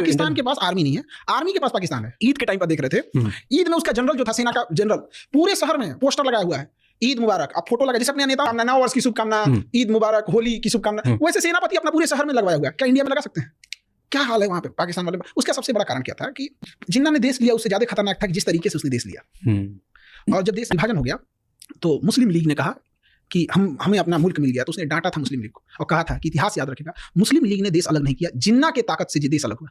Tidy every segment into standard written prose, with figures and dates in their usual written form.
पाकिस्तान के पास आर्मी नहीं है, आर्मी के पास पाकिस्तान है। ईद के टाइम पर देख रहे थे, ईद में उसका जनरल जो था, सेना का जनरल, पूरे शहर में पोस्टर लगाया हुआ है, ईद मुबारक। अब फोटो लगा, जैसे अपने नेता नया वर्ष की शुभकामना, ईद मुबारक, होली की शुभकामना, वैसे सेनापति अपना पूरे शहर में लगवाया हुआ है। क्या इंडिया में लगा सकते हैं? क्या हाल है वहां पे पाकिस्तान वाले? उसका सबसे बड़ा कारण क्या था कि जिन्ना ने देश लिया उससे ज्यादा खतरनाक था कि जिस तरीके से उसने देश लिया। और जब देश विभाजन हो गया तो मुस्लिम लीग ने कहा कि हमें अपना मुल्क मिल गया, तो उसने डांटा था मुस्लिम लीग को और कहा था कि इतिहास याद रखेगा, मुस्लिम लीग ने देश अलग नहीं किया, जिन्ना के ताकत से देश अलग हुआ।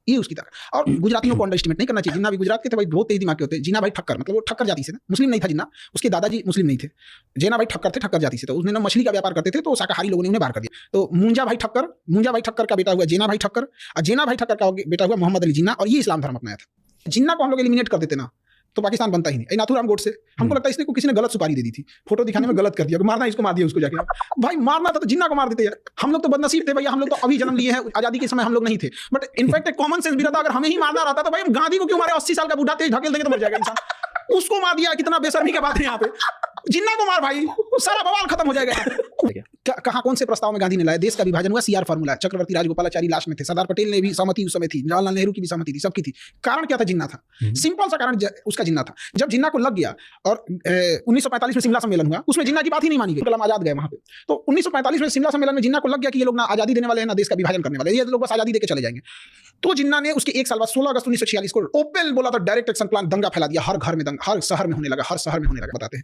ये उसकी ताकत। और गुजरातियों को अंडर एस्टिमेट नहीं करना चाहिए। जिन्ना भी गुजरात के थे भाई, बहुत तेज दिमाग के होते हैं। जिन्ना भाई ठक्कर, मतलब वो ठक्कर जाति से, मुस्लिम नहीं था जिन्ना, उसके दादाजी मुस्लिम नहीं थे। जेना भाई ठक्कर थे, ठक्कर जाति से। तो उसने ना मछली का व्यापार करते थे, तो शाकाहारी लोगों ने उन्हें बाहर कर दिया। तो मुंजा भाई ठक्कर का बेटा हुआ जेना भाई ठक्कर, और जेना भाई ठक्कर का बेटा हुआ मोहम्मद अली जिन्ना, और ये इस्लाम धर्म अपनाया था। जिन्ना को हम लोग एलिमिनेट कर देते ना तो पाकिस्तान बनता ही नहीं। नाथूराम गोडसे, हमको लगता है इसने को किसी ने गलत सुपारी दे दी थी, फोटो दिखाने में गलत कर दिया, मारना इसको मार दिया, उसको जाके भाई मारना था तो जिन्ना को मार देते यार। हम लोग तो बदनसीब थे भैया, हम लोग तो अभी जन्म लिए हैं, आजादी के समय हम लोग नहीं थे। बट इनफैक्ट एक कॉमन सेंस भी रहता, अगर हमें ही मारना रहता तो भाई गांधी को क्यों मारे? 80 साल का बूढ़ा तेज ढकेल देंगे तो मर जाएगा इंसान। उसको मार दिया, कितना बेशर्मी की बात है यहाँ पे। जिन्ना को मार भाई, सारा बवाल खत्म हो जाएगा। कहाँ कौन से प्रस्ताव में गांधी ने लाया? देश का विभाजन हुआ, सीआर फार्मूला, चक्रवर्ती राजगोपालाचारी लास्ट में थे, सरदार पटेल ने भी सहमति उस समय थी, जवाहरलाल नेहरू की भी सहमति थी, सबकी थी। कारण क्या था? जिन्ना था। सिंपल सा कारण उसका जिन्ना था। जब जिन्ना को लग गया और 1945 में शिमला सम्मेलन हुआ, उसमें जिन्ना की बात ही नहीं मानी गई, कलाम आजाद गए वहां पे। तो 1945 में शिमला सम्मेलन में जिन्ना को लग गया कि ये लोग ना आजादी देने वाले हैं, ना देश का विभाजन करने वाले, ये लोग बस आजादी देके चले जाएंगे। तो जिन्ना ने उसके एक साल बाद 16 अगस्त 1946 को ओपन बोला था, डायरेक्ट एक्शन प्लान, दंगा फैला दिया, हर घर में दंगा, हर शहर में होने लगा, हर शहर में होने लगा। बताते हैं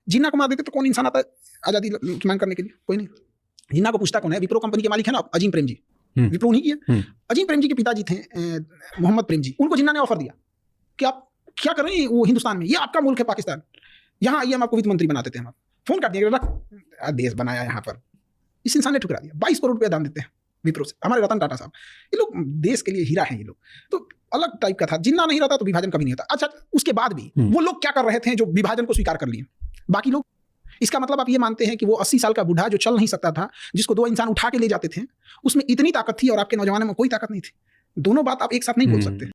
जिन्ना को मार देते तो कौन इंसान आता आजादी की मांग करने के लिए? कोई नहीं। जिन्ना को पूछता कौन है? विप्रो कंपनी के मालिक है ना अजीम प्रेम जी, विप्रो नहीं किया। अजीम प्रेम जी के पिताजी थे मोहम्मद प्रेम जी, उनको जिन्ना ने ऑफर दिया कि आप क्या कर रहे हैं वो हिंदुस्तान में, ये आपका मुल्क है पाकिस्तान, यहाँ आइए हम आपको वित्त मंत्री बनाते थे। हम फोन कर दिया, देश बनाया यहाँ पर। इस इंसान ने ठुकरा दिया। 22 करोड़ रुपया दाम देते हैं विप्रो से, हमारे रतन टाटा साहब। ये लोग देश के लिए हीरा हैं ये लोग। तो अलग टाइप का था। जिन्ना नहीं रहता तो विभाजन कभी नहीं होता। अच्छा, उसके बाद भी वो लोग क्या कर रहे थे जो विभाजन को स्वीकार कर लिए बाकी लोग? इसका मतलब आप ये मानते हैं कि वो 80 साल का बूढ़ा जो चल नहीं सकता था, जिसको 2 इंसान उठा के ले जाते थे, उसमें इतनी ताकत थी और आपके नौजवानों में कोई ताकत नहीं थी? दोनों बात आप एक साथ नहीं बोल सकते।